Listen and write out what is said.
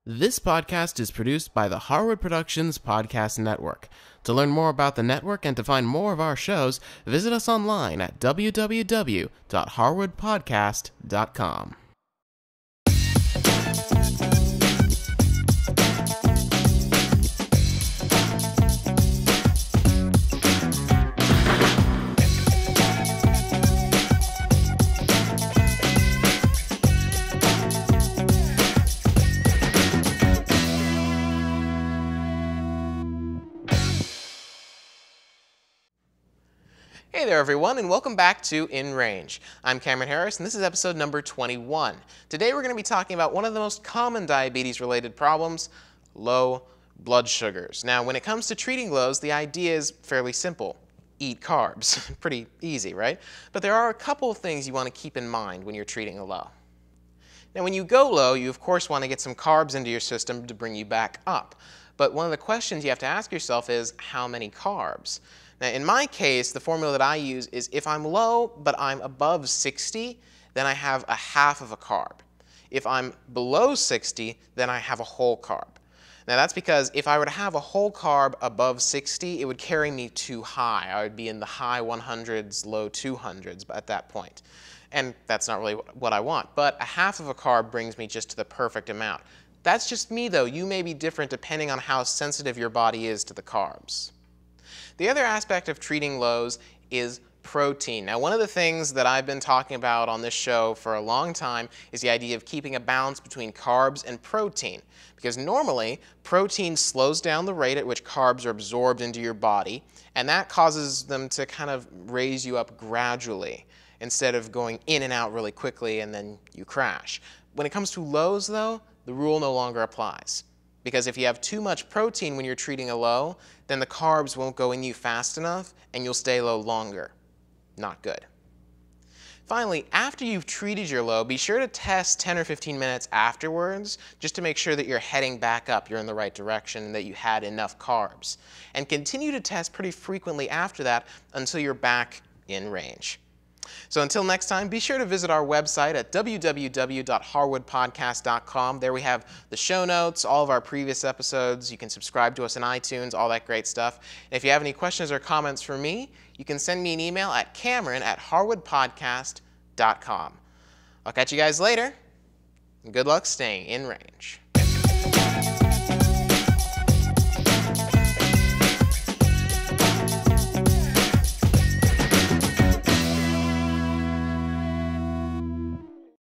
This podcast is produced by the Harwood Productions Podcast Network. To learn more about the network and to find more of our shows, visit us online at www.harwoodpodcast.com. Hey there everyone, and welcome back to In Range. I'm Cameron Harris, and this is episode number 21. Today we're going to be talking about one of the most common diabetes-related problems, low blood sugars. Now, when it comes to treating lows, the idea is fairly simple. Eat carbs. Pretty easy, right? But there are a couple of things you want to keep in mind when you're treating a low. Now, when you go low, you of course want to get some carbs into your system to bring you back up. But one of the questions you have to ask yourself is, how many carbs? Now, in my case, the formula that I use is if I'm low but I'm above 60, then I have a half of a carb. If I'm below 60, then I have a whole carb. Now, that's because if I were to have a whole carb above 60, it would carry me too high. I would be in the high 100s, low 200s at that point. And that's not really what I want. But a half of a carb brings me just to the perfect amount. That's just me, though. You may be different depending on how sensitive your body is to the carbs. The other aspect of treating lows is protein. Now, one of the things that I've been talking about on this show for a long time is the idea of keeping a balance between carbs and protein. Because normally, protein slows down the rate at which carbs are absorbed into your body, and that causes them to kind of raise you up gradually instead of going in and out really quickly and then you crash. When it comes to lows, though, the rule no longer applies. Because if you have too much protein when you're treating a low, then the carbs won't go in you fast enough and you'll stay low longer. Not good. Finally, after you've treated your low, be sure to test 10 or 15 minutes afterwards just to make sure that you're heading back up, you're in the right direction, and that you had enough carbs. And continue to test pretty frequently after that until you're back in range. So until next time, be sure to visit our website at www.harwoodpodcast.com. There we have the show notes, all of our previous episodes. You can subscribe to us on iTunes, all that great stuff. And if you have any questions or comments for me, you can send me an email at cameron@harwoodpodcast.com. I'll catch you guys later, and good luck staying in range.